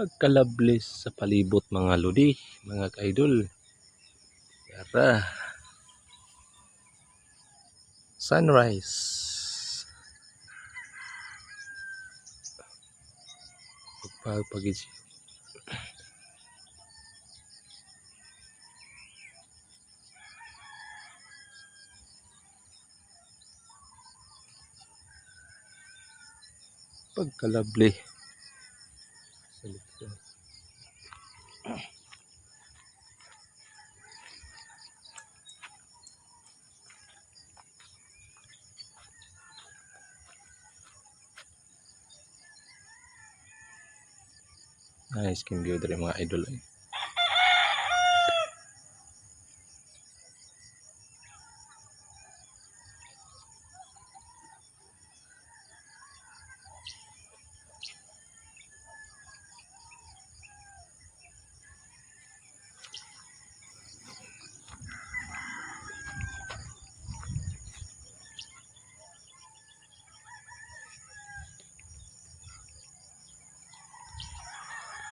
Pagkalablis sa palibot mga lodi, mga ka-idol. Tara. Sunrise. Pagpagid siya. Pagkalabli. Sa likod. Nice king view dari mga idol.